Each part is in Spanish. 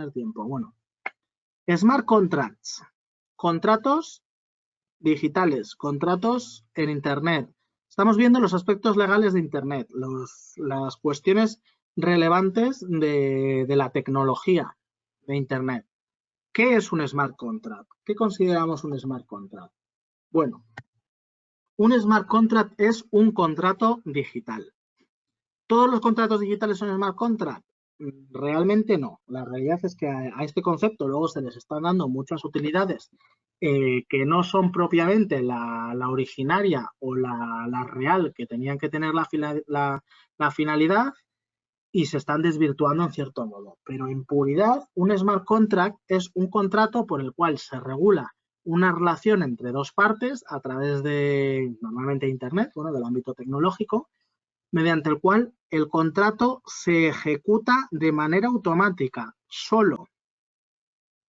tener tiempo. Bueno, Smart Contracts, contratos digitales, contratos en Internet. Estamos viendo los aspectos legales de Internet, las cuestiones relevantes de la tecnología de Internet. ¿Qué es un Smart Contract? ¿Qué consideramos un Smart Contract? Bueno, un Smart Contract es un contrato digital. ¿Todos los contratos digitales son Smart Contract? Realmente no. La realidad es que a este concepto luego se les están dando muchas utilidades que no son propiamente la originaria o la real que tenían que tener la finalidad y se están desvirtuando en cierto modo. Pero en puridad, un Smart Contract es un contrato por el cual se regula una relación entre dos partes a través de, normalmente, Internet, bueno, del ámbito tecnológico, mediante el cual el contrato se ejecuta de manera automática, solo.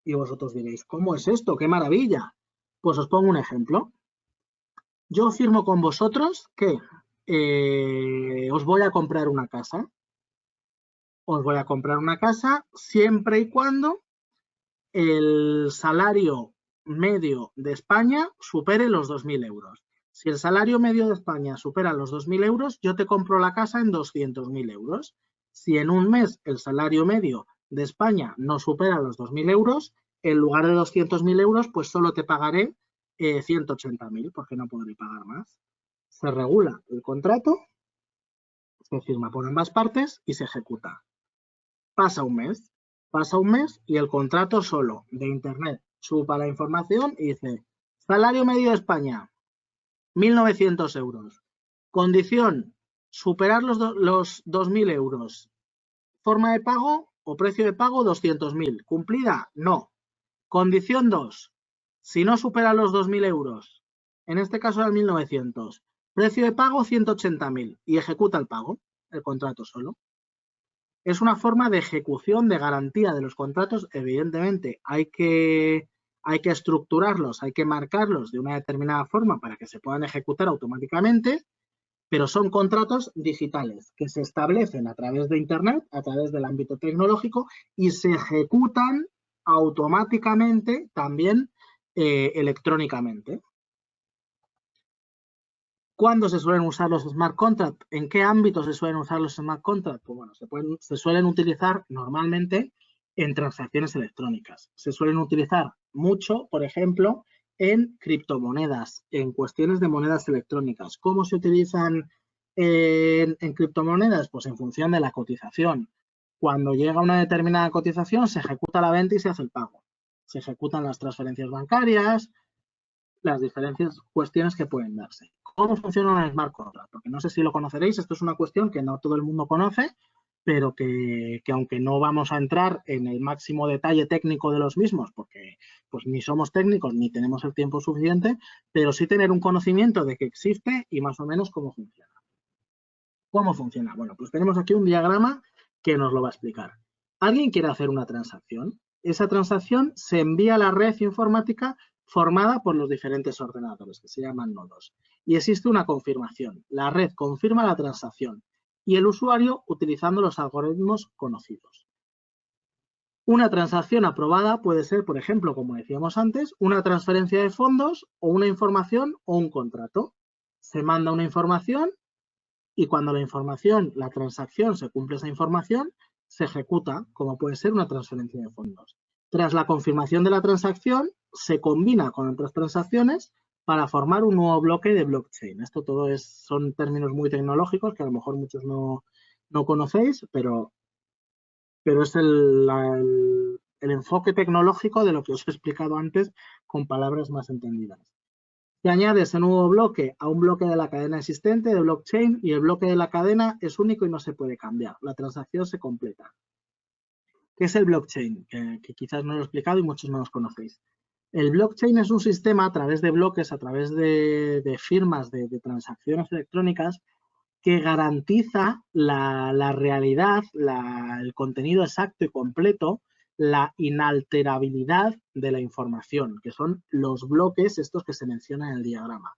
Y vosotros diréis, ¿cómo es esto? ¡Qué maravilla! Pues os pongo un ejemplo. Yo firmo con vosotros que os voy a comprar una casa. Os voy a comprar una casa siempre y cuando el salario medio de España supere los 2.000 euros. Si el salario medio de España supera los 2.000 euros, yo te compro la casa en 200.000 euros. Si en un mes el salario medio de España no supera los 2.000 euros, en lugar de 200.000 euros, pues solo te pagaré 180.000, porque no podré pagar más. Se regula el contrato, se firma por ambas partes y se ejecuta. Pasa un mes y el contrato solo de Internet chupa la información y dice, salario medio de España, 1.900 euros. Condición, superar los 2.000 euros. Forma de pago o precio de pago, 200.000. ¿Cumplida? No. Condición 2, si no supera los 2.000 euros, en este caso eran 1.900, precio de pago 180.000 y ejecuta el pago, el contrato solo. Es una forma de ejecución, de garantía de los contratos. Evidentemente, hay que estructurarlos, hay que marcarlos de una determinada forma para que se puedan ejecutar automáticamente, pero son contratos digitales que se establecen a través de Internet, a través del ámbito tecnológico y se ejecutan automáticamente también electrónicamente. ¿Cuándo se suelen usar los smart contracts? ¿En qué ámbitos se suelen usar los smart contracts? Pues bueno, se suelen utilizar normalmente en transacciones electrónicas. Se suelen utilizar mucho, por ejemplo, en criptomonedas, en cuestiones de monedas electrónicas. ¿Cómo se utilizan en criptomonedas? Pues en función de la cotización. Cuando llega una determinada cotización, se ejecuta la venta y se hace el pago. Se ejecutan las transferencias bancarias, las diferentes cuestiones que pueden darse. ¿Cómo funciona un smart contract? Porque no sé si lo conoceréis, esto es una cuestión que no todo el mundo conoce, pero que aunque no vamos a entrar en el máximo detalle técnico de los mismos, porque pues ni somos técnicos ni tenemos el tiempo suficiente, pero sí tener un conocimiento de que existe y más o menos cómo funciona. ¿Cómo funciona? Bueno, pues tenemos aquí un diagrama que nos lo va a explicar. ¿Alguien quiere hacer una transacción? Esa transacción se envía a la red informática formada por los diferentes ordenadores, que se llaman nodos. Y existe una confirmación. La red confirma la transacción y el usuario utilizando los algoritmos conocidos. Una transacción aprobada puede ser, por ejemplo, como decíamos antes, una transferencia de fondos o una información o un contrato. Se manda una información y cuando la transacción se cumple esa información, se ejecuta, como puede ser una transferencia de fondos. Tras la confirmación de la transacción, se combina con otras transacciones para formar un nuevo bloque de blockchain. Esto todo son términos muy tecnológicos que a lo mejor muchos no conocéis, pero es el enfoque tecnológico de lo que os he explicado antes con palabras más entendidas. Se añade ese nuevo bloque a un bloque de la cadena existente de blockchain y el bloque de la cadena es único y no se puede cambiar. La transacción se completa. ¿Qué es el blockchain? Que quizás no lo he explicado y muchos no los conocéis. El blockchain es un sistema a través de bloques, a través de firmas de transacciones electrónicas que garantiza la realidad, el contenido exacto y completo, la inalterabilidad de la información, que son los bloques estos que se mencionan en el diagrama.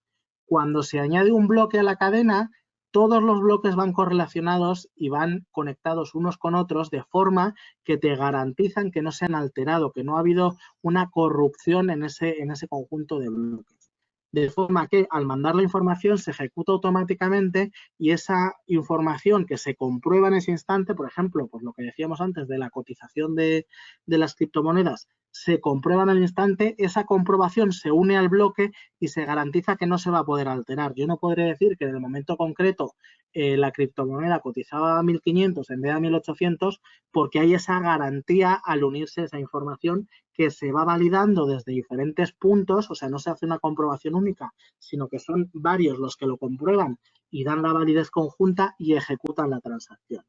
Cuando se añade un bloque a la cadena, todos los bloques van correlacionados y van conectados unos con otros de forma que te garantizan que no se han alterado, que no ha habido una corrupción en ese conjunto de bloques. De forma que al mandar la información se ejecuta automáticamente y esa información que se comprueba en ese instante, por ejemplo, pues lo que decíamos antes de la cotización de las criptomonedas, se comprueba en el instante, esa comprobación se une al bloque y se garantiza que no se va a poder alterar. Yo no podré decir que en el momento concreto la criptomoneda cotizaba a 1.500 en vez de a 1.800 porque hay esa garantía al unirse esa información que se va validando desde diferentes puntos, o sea, no se hace una comprobación única, sino que son varios los que lo comprueban y dan la validez conjunta y ejecutan la transacción.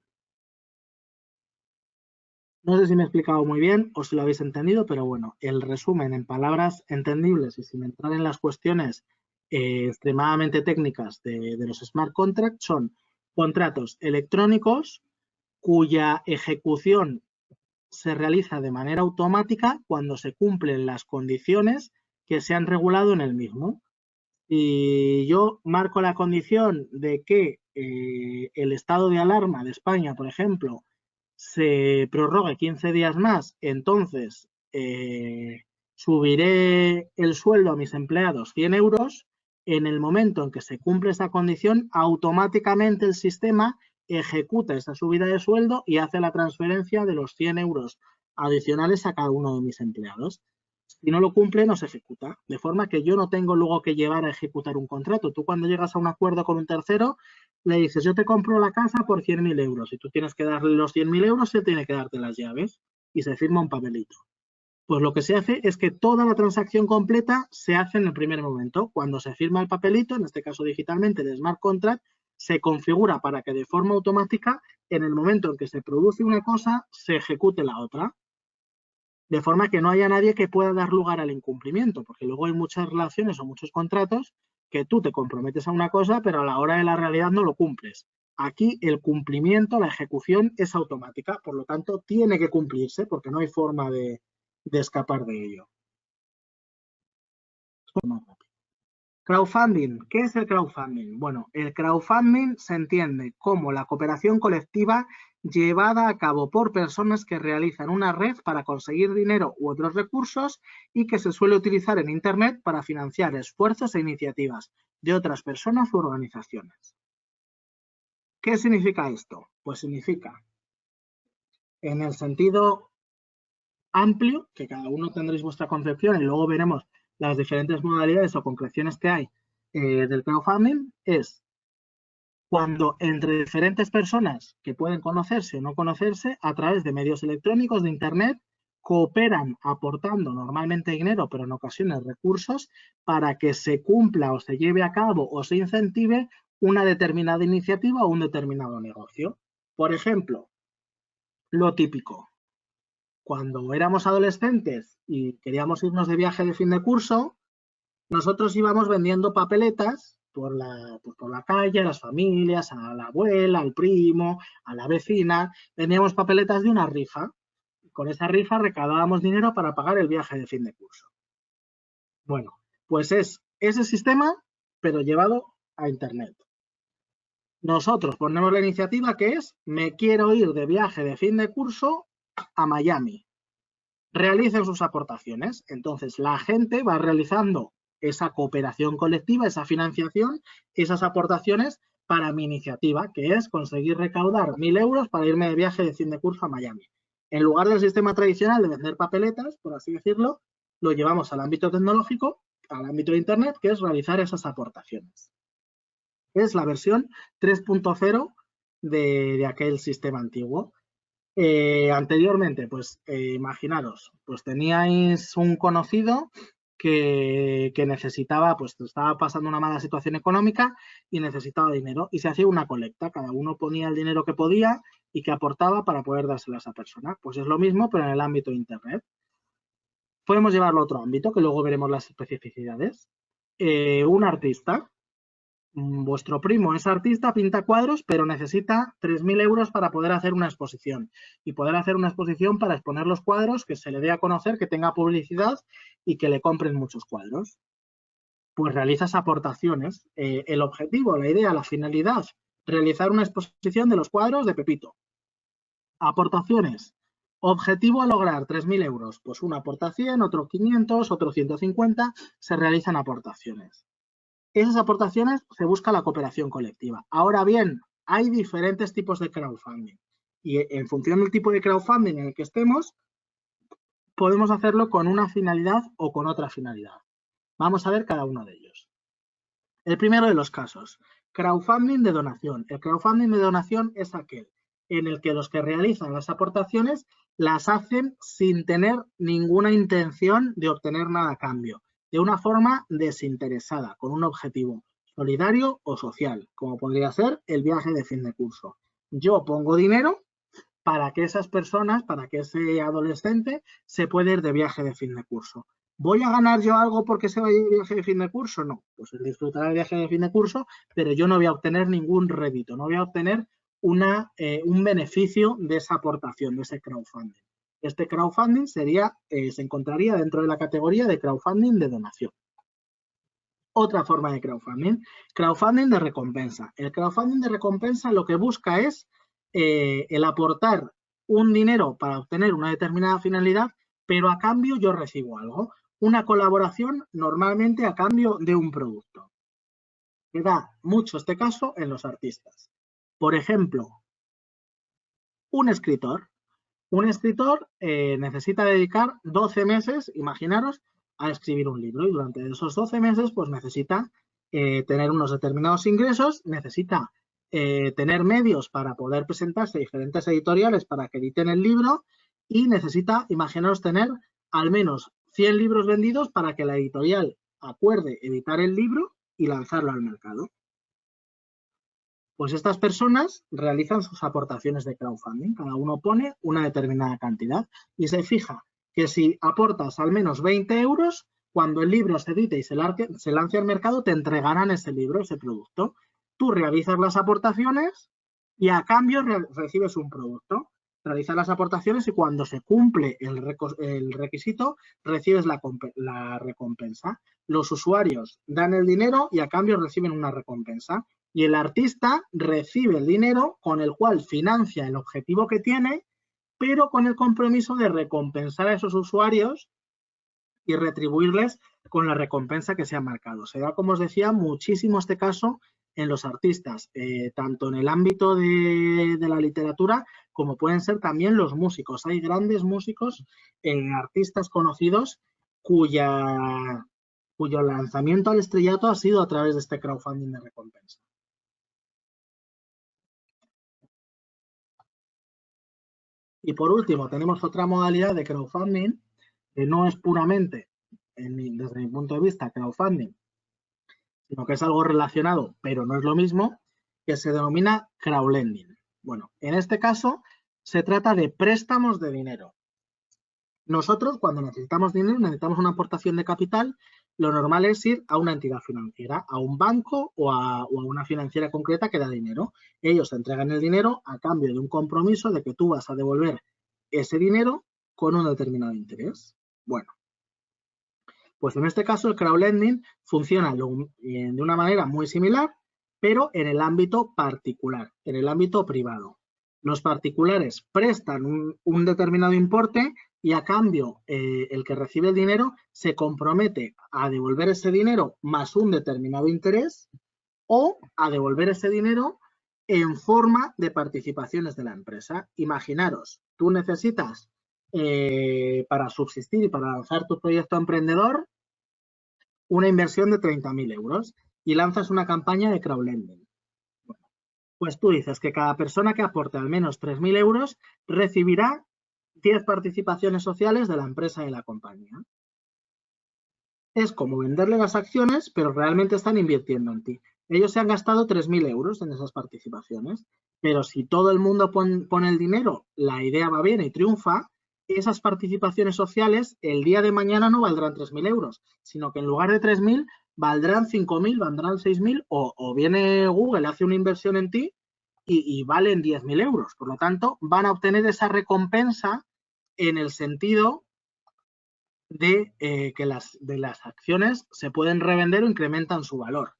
No sé si me he explicado muy bien o si lo habéis entendido, pero bueno, el resumen en palabras entendibles y sin entrar en las cuestiones extremadamente técnicas de los smart contracts son contratos electrónicos cuya ejecución se realiza de manera automática cuando se cumplen las condiciones que se han regulado en el mismo. Y yo marco la condición de que el estado de alarma de España, por ejemplo, se prorrogue 15 días más, entonces subiré el sueldo a mis empleados 100 euros. En el momento en que se cumple esa condición, automáticamente el sistema ejecuta esa subida de sueldo y hace la transferencia de los 100 euros adicionales a cada uno de mis empleados. Si no lo cumple, no se ejecuta. De forma que yo no tengo luego que llevar a ejecutar un contrato. Tú cuando llegas a un acuerdo con un tercero, le dices, yo te compro la casa por 100.000 euros. Y tú tienes que darle los 100.000 euros, él tiene que darte las llaves y se firma un papelito. Pues lo que se hace es que toda la transacción completa se hace en el primer momento. Cuando se firma el papelito, en este caso digitalmente, el smart contract, se configura para que de forma automática, en el momento en que se produce una cosa, se ejecute la otra. De forma que no haya nadie que pueda dar lugar al incumplimiento, porque luego hay muchas relaciones o muchos contratos que tú te comprometes a una cosa, pero a la hora de la realidad no lo cumples. Aquí el cumplimiento, la ejecución es automática, por lo tanto tiene que cumplirse porque no hay forma de escapar de ello. Crowdfunding. ¿Qué es el crowdfunding? Bueno, el crowdfunding se entiende como la cooperación colectiva llevada a cabo por personas que realizan una red para conseguir dinero u otros recursos y que se suele utilizar en Internet para financiar esfuerzos e iniciativas de otras personas u organizaciones. ¿Qué significa esto? Pues significa, en el sentido amplio, que cada uno tendréis vuestra concepción y luego veremos las diferentes modalidades o concreciones que hay del crowdfunding, es cuando entre diferentes personas que pueden conocerse o no conocerse a través de medios electrónicos, de Internet, cooperan aportando normalmente dinero, pero en ocasiones recursos, para que se cumpla o se lleve a cabo o se incentive una determinada iniciativa o un determinado negocio. Por ejemplo, lo típico, cuando éramos adolescentes y queríamos irnos de viaje de fin de curso, nosotros íbamos vendiendo papeletas por la calle, a las familias, a la abuela, al primo, a la vecina. Vendíamos papeletas de una rifa. Con esa rifa recaudábamos dinero para pagar el viaje de fin de curso. Bueno, pues es ese sistema, pero llevado a Internet. Nosotros ponemos la iniciativa que es, me quiero ir de viaje de fin de curso a Miami. Realicen sus aportaciones. Entonces, la gente va realizando esa cooperación colectiva, esa financiación, esas aportaciones para mi iniciativa, que es conseguir recaudar 1.000 euros para irme de viaje de fin de curso a Miami. En lugar del sistema tradicional de vender papeletas, por así decirlo, lo llevamos al ámbito tecnológico, al ámbito de Internet, que es realizar esas aportaciones. Es la versión 3.0 de aquel sistema antiguo. Anteriormente, pues imaginaros, pues teníais un conocido que necesitaba, pues estaba pasando una mala situación económica y necesitaba dinero y se hacía una colecta, cada uno ponía el dinero que podía y que aportaba para poder dárselo a esa persona. Pues es lo mismo, pero en el ámbito de Internet. Podemos llevarlo a otro ámbito, que luego veremos las especificidades. Un artista. Vuestro primo es artista, pinta cuadros, pero necesita 3.000 euros para poder hacer una exposición. Y poder hacer una exposición para exponer los cuadros, que se le dé a conocer, que tenga publicidad y que le compren muchos cuadros. Pues realizas aportaciones. El objetivo, la idea, la finalidad, realizar una exposición de los cuadros de Pepito. Aportaciones. Objetivo a lograr 3.000 euros. Pues uno aporta 100, otro 500, otro 150. Se realizan aportaciones. Esas aportaciones se busca la cooperación colectiva. Ahora bien, hay diferentes tipos de crowdfunding. Y en función del tipo de crowdfunding en el que estemos, podemos hacerlo con una finalidad o con otra finalidad. Vamos a ver cada uno de ellos. El primero de los casos, crowdfunding de donación. El crowdfunding de donación es aquel en el que los que realizan las aportaciones las hacen sin tener ninguna intención de obtener nada a cambio, de una forma desinteresada, con un objetivo solidario o social, como podría ser el viaje de fin de curso. Yo pongo dinero para que esas personas, para que ese adolescente se pueda ir de viaje de fin de curso. ¿Voy a ganar yo algo porque se va a ir de viaje de fin de curso? No, pues él disfrutará el viaje de fin de curso, pero yo no voy a obtener ningún rédito, no voy a obtener un beneficio de esa aportación, de ese crowdfunding. Este crowdfunding se encontraría dentro de la categoría de crowdfunding de donación. Otra forma de crowdfunding de recompensa. El crowdfunding de recompensa lo que busca es el aportar un dinero para obtener una determinada finalidad, pero a cambio yo recibo algo. Una colaboración normalmente a cambio de un producto. Se da mucho este caso en los artistas. Por ejemplo, un escritor. Un escritor necesita dedicar 12 meses, imaginaros, a escribir un libro y durante esos 12 meses pues necesita tener unos determinados ingresos, necesita tener medios para poder presentarse a diferentes editoriales para que editen el libro y necesita, imaginaros, tener al menos 100 libros vendidos para que la editorial acuerde editar el libro y lanzarlo al mercado. Pues estas personas realizan sus aportaciones de crowdfunding. Cada uno pone una determinada cantidad y se fija que si aportas al menos 20 euros, cuando el libro se edite y se lance al mercado, te entregarán ese libro, ese producto. Tú realizas las aportaciones y a cambio recibes un producto. Realizas las aportaciones y cuando se cumple el requisito, recibes la recompensa. Los usuarios dan el dinero y a cambio reciben una recompensa. Y el artista recibe el dinero con el cual financia el objetivo que tiene, pero con el compromiso de recompensar a esos usuarios y retribuirles con la recompensa que se ha marcado. Se da, como os decía, muchísimo este caso en los artistas, tanto en el ámbito de la literatura como pueden ser también los músicos. Hay grandes músicos, artistas conocidos, cuyo lanzamiento al estrellato ha sido a través de este crowdfunding de recompensa. Y por último, tenemos otra modalidad de crowdfunding que no es puramente, desde mi punto de vista, crowdfunding, sino que es algo relacionado, pero no es lo mismo, que se denomina crowdlending. Bueno, en este caso se trata de préstamos de dinero. Nosotros, cuando necesitamos dinero, necesitamos una aportación de capital, lo normal es ir a una entidad financiera, a un banco o a una financiera concreta que da dinero. Ellos te entregan el dinero a cambio de un compromiso de que tú vas a devolver ese dinero con un determinado interés. Bueno, pues en este caso el crowdlending funciona de una manera muy similar, pero en el ámbito particular, en el ámbito privado. Los particulares prestan un determinado importe y a cambio el que recibe el dinero se compromete a devolver ese dinero más un determinado interés o a devolver ese dinero en forma de participaciones de la empresa. Imaginaros, tú necesitas para subsistir y para lanzar tu proyecto emprendedor una inversión de 30.000 euros y lanzas una campaña de crowdlending. Bueno, pues tú dices que cada persona que aporte al menos 3.000 euros recibirá 10 participaciones sociales de la empresa y de la compañía. Es como venderle las acciones, pero realmente están invirtiendo en ti. Ellos se han gastado 3.000 euros en esas participaciones, pero si todo el mundo pone el dinero, la idea va bien y triunfa, esas participaciones sociales el día de mañana no valdrán 3.000 euros, sino que en lugar de 3.000 valdrán 5.000, valdrán 6.000 o viene Google, hace una inversión en ti y valen 10.000 euros. Por lo tanto, van a obtener esa recompensa en el sentido de que las acciones se pueden revender o incrementan su valor.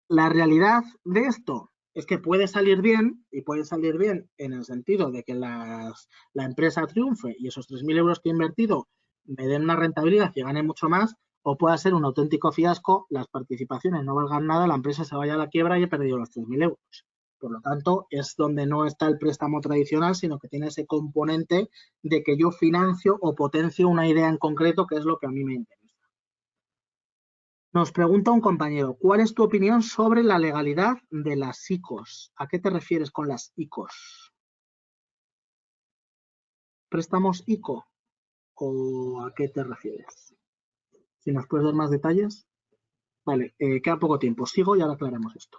La realidad de esto, es que puede salir bien, y puede salir bien en el sentido de que la empresa triunfe y esos 3.000 euros que he invertido me den una rentabilidad y gane mucho más, o pueda ser un auténtico fiasco, las participaciones no valgan nada, la empresa se vaya a la quiebra y he perdido los 3.000 euros. Por lo tanto, es donde no está el préstamo tradicional, sino que tiene ese componente de que yo financio o potencio una idea en concreto, que es lo que a mí me interesa. Nos pregunta un compañero, ¿cuál es tu opinión sobre la legalidad de las ICOs? ¿A qué te refieres con las ICOs? ¿Préstamos ICO o a qué te refieres? Si nos puedes dar más detalles. Vale, queda poco tiempo. Sigo y ahora aclaramos esto.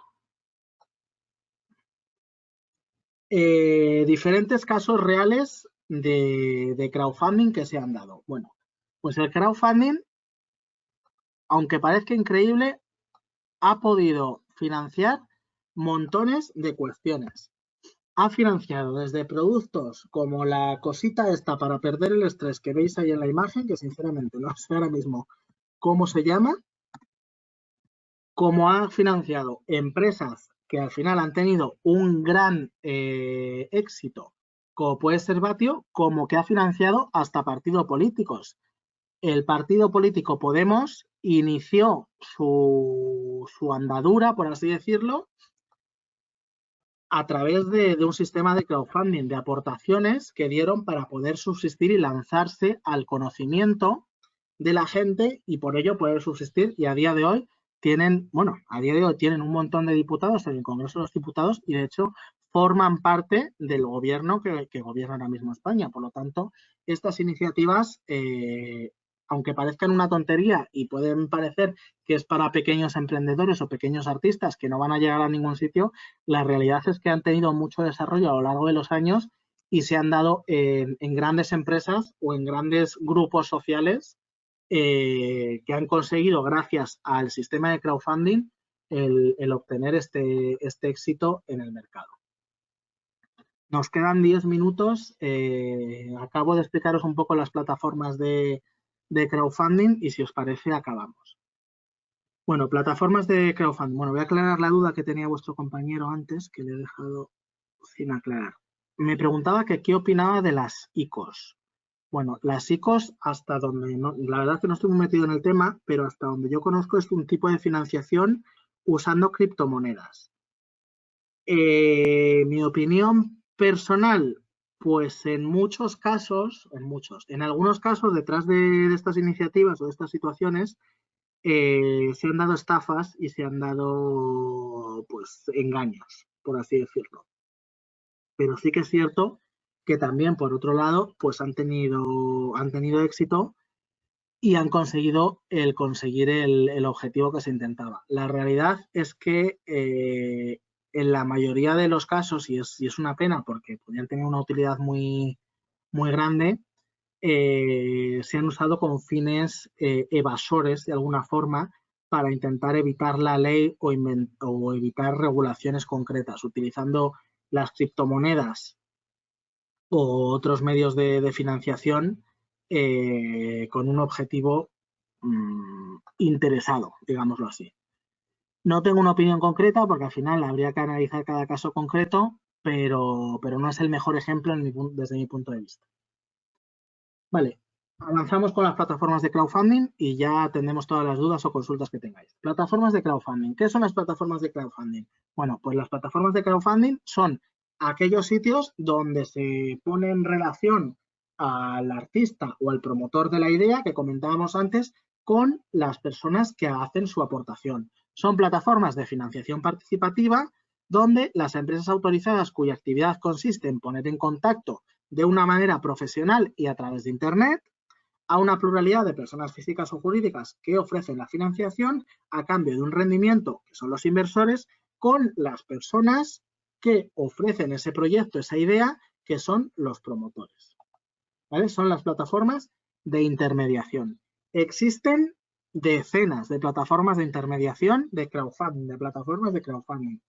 Diferentes casos reales de crowdfunding que se han dado. Bueno, pues el crowdfunding, aunque parezca increíble, ha podido financiar montones de cuestiones. Ha financiado desde productos como la cosita esta para perder el estrés que veis ahí en la imagen, que sinceramente no sé ahora mismo cómo se llama, como ha financiado empresas que al final han tenido un gran éxito, como puede ser Batio, como que ha financiado hasta partidos políticos. El partido político Podemos inició su andadura, por así decirlo, a través de un sistema de crowdfunding, de aportaciones que dieron para poder subsistir y lanzarse al conocimiento de la gente y por ello poder subsistir. Y a día de hoy tienen un montón de diputados en el Congreso de los Diputados y de hecho forman parte del gobierno que gobierna ahora mismo España. Por lo tanto, estas iniciativas, aunque parezcan una tontería y pueden parecer que es para pequeños emprendedores o pequeños artistas que no van a llegar a ningún sitio, la realidad es que han tenido mucho desarrollo a lo largo de los años y se han dado en grandes empresas o en grandes grupos sociales que han conseguido, gracias al sistema de crowdfunding, el obtener este éxito en el mercado. Nos quedan 10 minutos. Acabo de explicaros un poco las plataformas de crowdfunding y si os parece acabamos. Bueno, plataformas de crowdfunding. Bueno, voy a aclarar la duda que tenía vuestro compañero antes, que le he dejado sin aclarar. Me preguntaba que qué opinaba de las ICOs. Bueno, las ICOs, hasta donde no, la verdad es que no estoy muy metido en el tema, pero hasta donde yo conozco es un tipo de financiación usando criptomonedas. Mi opinión personal, pues en muchos casos, en algunos casos detrás de estas iniciativas o de estas situaciones, se han dado estafas y se han dado pues engaños, por así decirlo. Pero sí que es cierto que también, por otro lado, pues han tenido éxito y han conseguido conseguir el objetivo que se intentaba. La realidad es que en la mayoría de los casos, y es una pena porque podrían tener una utilidad muy, muy grande, se han usado con fines evasores de alguna forma para intentar evitar la ley o evitar regulaciones concretas, utilizando las criptomonedas o otros medios de financiación con un objetivo interesado, digámoslo así. No tengo una opinión concreta porque al final habría que analizar cada caso concreto, pero no es el mejor ejemplo desde mi punto de vista. Vale, avanzamos con las plataformas de crowdfunding y ya atendemos todas las dudas o consultas que tengáis. Plataformas de crowdfunding. ¿Qué son las plataformas de crowdfunding? Bueno, pues las plataformas de crowdfunding son aquellos sitios donde se pone en relación al artista o al promotor de la idea que comentábamos antes con las personas que hacen su aportación. Son plataformas de financiación participativa donde las empresas autorizadas cuya actividad consiste en poner en contacto de una manera profesional y a través de Internet a una pluralidad de personas físicas o jurídicas que ofrecen la financiación a cambio de un rendimiento, que son los inversores, con las personas que ofrecen ese proyecto, esa idea, que son los promotores. ¿Vale? Son las plataformas de intermediación. Existen decenas de plataformas de intermediación de crowdfunding, de plataformas de crowdfunding.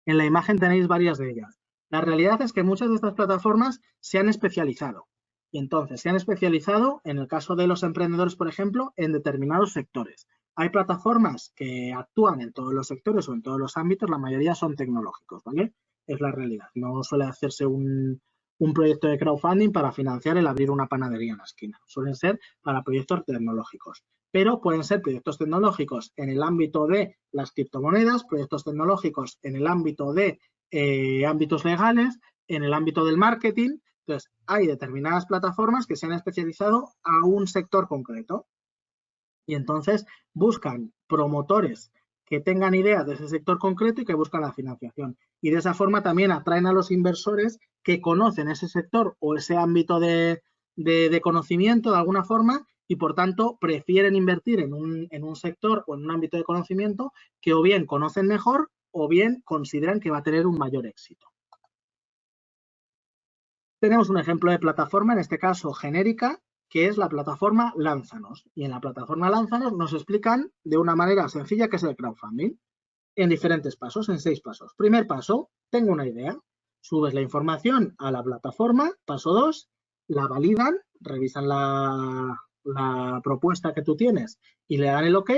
En la imagen tenéis varias de ellas. La realidad es que muchas de estas plataformas se han especializado. Y entonces se han especializado, en el caso de los emprendedores, por ejemplo, en determinados sectores. Hay plataformas que actúan en todos los sectores o en todos los ámbitos, la mayoría son tecnológicos, ¿vale? Es la realidad. No suele hacerse un proyecto de crowdfunding para financiar el abrir una panadería en la esquina. Suelen ser para proyectos tecnológicos. Pero pueden ser proyectos tecnológicos en el ámbito de las criptomonedas, proyectos tecnológicos en el ámbito de ámbitos legales, en el ámbito del marketing. Entonces, hay determinadas plataformas que se han especializado a un sector concreto y entonces buscan promotores que tengan ideas de ese sector concreto y que buscan la financiación. Y de esa forma también atraen a los inversores que conocen ese sector o ese ámbito de conocimiento de alguna forma y, por tanto, prefieren invertir en un sector o en un ámbito de conocimiento que o bien conocen mejor o bien consideran que va a tener un mayor éxito. Tenemos un ejemplo de plataforma, en este caso genérica, que es la plataforma Lánzanos. Y en la plataforma Lánzanos nos explican de una manera sencilla qué es el crowdfunding en diferentes pasos, en 6 pasos. Primer paso, tengo una idea. Subes la información a la plataforma. Paso 2, la validan, revisan la propuesta que tú tienes y le dan el OK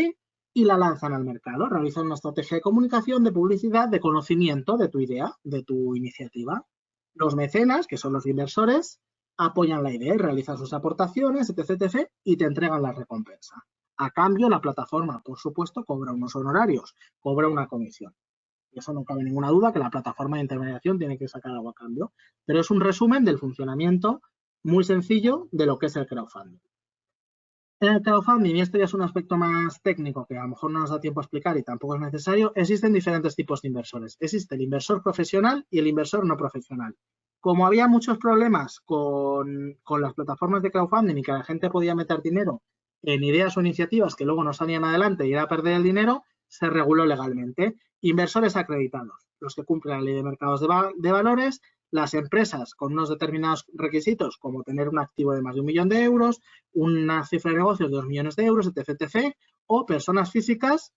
y la lanzan al mercado. Realizan una estrategia de comunicación, de publicidad, de conocimiento de tu idea, de tu iniciativa. Los mecenas, que son los inversores, apoyan la idea y realizan sus aportaciones, etc., y te entregan la recompensa. A cambio, la plataforma, por supuesto, cobra unos honorarios, cobra una comisión. Eso no cabe ninguna duda que la plataforma de intermediación tiene que sacar algo a cambio. Pero es un resumen del funcionamiento muy sencillo de lo que es el crowdfunding. En el crowdfunding, y esto ya es un aspecto más técnico que a lo mejor no nos da tiempo a explicar y tampoco es necesario, existen diferentes tipos de inversores. Existe el inversor profesional y el inversor no profesional. Como había muchos problemas con las plataformas de crowdfunding y que la gente podía meter dinero en ideas o iniciativas que luego no salían adelante y era perder el dinero, se reguló legalmente. Inversores acreditados, los que cumplen la ley de mercados de valores, las empresas con unos determinados requisitos, como tener un activo de más de 1 millón de euros, una cifra de negocios de 2 millones de euros, etc., o personas físicas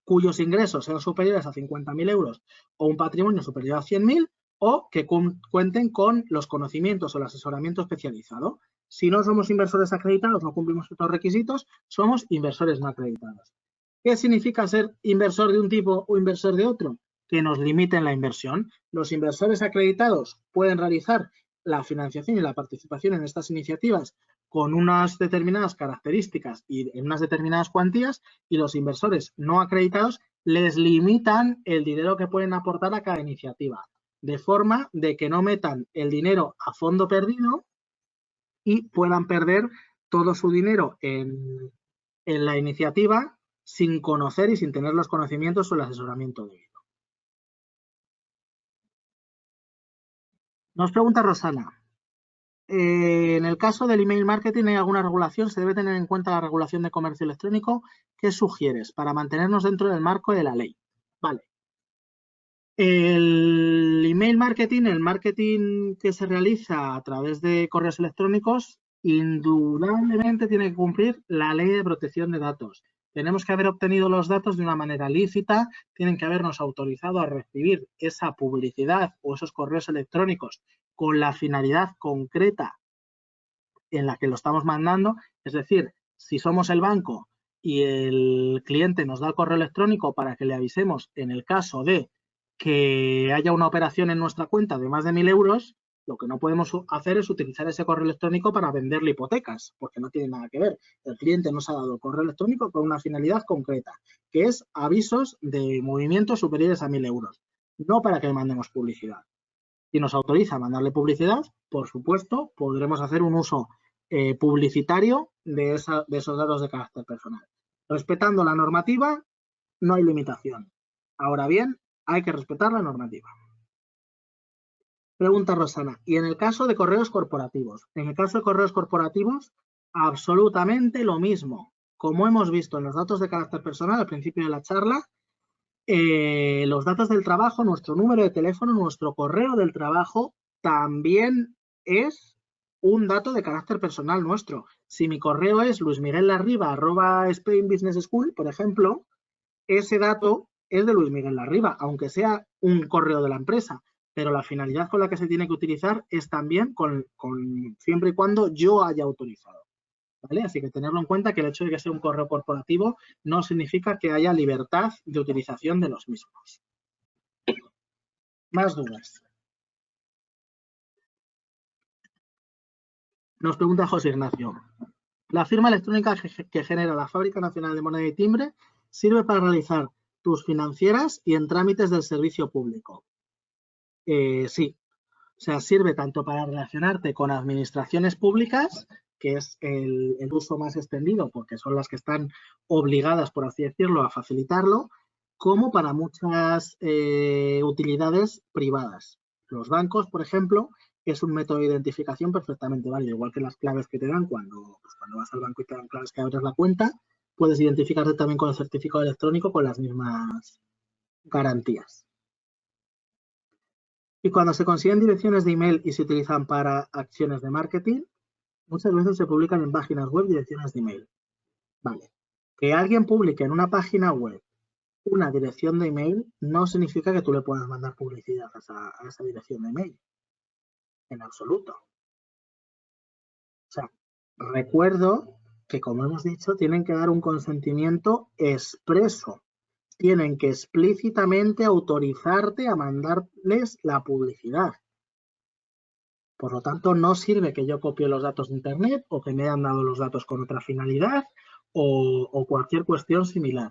cuyos ingresos sean superiores a 50.000 euros o un patrimonio superior a 100.000 o que cuenten con los conocimientos o el asesoramiento especializado. Si no somos inversores acreditados, no cumplimos estos requisitos, somos inversores no acreditados. ¿Qué significa ser inversor de un tipo o inversor de otro? Que nos limiten la inversión. Los inversores acreditados pueden realizar la financiación y la participación en estas iniciativas con unas determinadas características y en unas determinadas cuantías, y los inversores no acreditados les limitan el dinero que pueden aportar a cada iniciativa, de forma de que no metan el dinero a fondo perdido y puedan perder todo su dinero en la iniciativa sin conocer y sin tener los conocimientos o el asesoramiento debido. Nos pregunta Rosana, en el caso del email marketing, ¿hay alguna regulación? ¿Se debe tener en cuenta la regulación de comercio electrónico? ¿Qué sugieres para mantenernos dentro del marco de la ley? Vale. El email marketing, el marketing que se realiza a través de correos electrónicos, indudablemente tiene que cumplir la ley de protección de datos. Tenemos que haber obtenido los datos de una manera lícita, tienen que habernos autorizado a recibir esa publicidad o esos correos electrónicos con la finalidad concreta en la que lo estamos mandando. Es decir, si somos el banco y el cliente nos da el correo electrónico para que le avisemos en el caso de que haya una operación en nuestra cuenta de más de 1.000 euros, lo que no podemos hacer es utilizar ese correo electrónico para venderle hipotecas, porque no tiene nada que ver. El cliente nos ha dado el correo electrónico con una finalidad concreta, que es avisos de movimientos superiores a 1.000 euros, no para que le mandemos publicidad. Si nos autoriza a mandarle publicidad, por supuesto, podremos hacer un uso publicitario de esos datos de carácter personal. Respetando la normativa, no hay limitación. Ahora bien, hay que respetar la normativa. Pregunta Rosana, ¿y en el caso de correos corporativos? En el caso de correos corporativos, absolutamente lo mismo. Como hemos visto en los datos de carácter personal al principio de la charla, los datos del trabajo, nuestro número de teléfono, nuestro correo del trabajo, también es un dato de carácter personal nuestro. Si mi correo es luismiguellarriba@spainbusinessschool, por ejemplo, ese dato es de Luis Miguel Larriba, aunque sea un correo de la empresa, pero la finalidad con la que se tiene que utilizar es también siempre y cuando yo haya autorizado. ¿vale? Así que tenerlo en cuenta que el hecho de que sea un correo corporativo no significa que haya libertad de utilización de los mismos. Más dudas. Nos pregunta José Ignacio. La firma electrónica que genera la Fábrica Nacional de Moneda y Timbre sirve para realizar tus financieras y en trámites del servicio público. Sí, o sea, sirve tanto para relacionarte con administraciones públicas, que es el uso más extendido porque son las que están obligadas, por así decirlo, a facilitarlo, como para muchas utilidades privadas. Los bancos, por ejemplo, es un método de identificación perfectamente válido, igual que las claves que te dan cuando vas al banco y te dan claves que abres la cuenta, puedes identificarte también con el certificado electrónico con las mismas garantías. Y cuando se consiguen direcciones de email y se utilizan para acciones de marketing, muchas veces se publican en páginas web direcciones de email. Vale. Que alguien publique en una página web una dirección de email no significa que tú le puedas mandar publicidad a esa dirección de email. En absoluto. O sea, recuerdo que, como hemos dicho, tienen que dar un consentimiento expreso. Tienen que explícitamente autorizarte a mandarles la publicidad. Por lo tanto, no sirve que yo copie los datos de Internet o que me hayan dado los datos con otra finalidad o cualquier cuestión similar.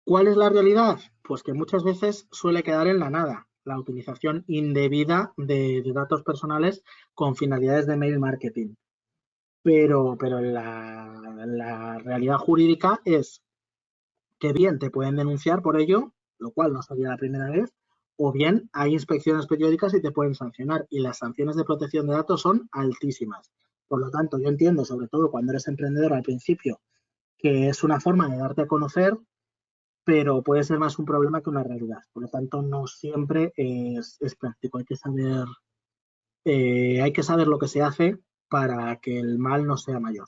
¿Cuál es la realidad? Pues que muchas veces suele quedar en la nada la utilización indebida de datos personales con finalidades de mail marketing. Pero la realidad jurídica es que bien te pueden denunciar por ello, lo cual no sería la primera vez, o bien hay inspecciones periódicas y te pueden sancionar. Y las sanciones de protección de datos son altísimas. Por lo tanto, yo entiendo, sobre todo cuando eres emprendedor al principio, que es una forma de darte a conocer, pero puede ser más un problema que una realidad. Por lo tanto, no siempre es práctico. Hay que saber lo que se hace para que el mal no sea mayor.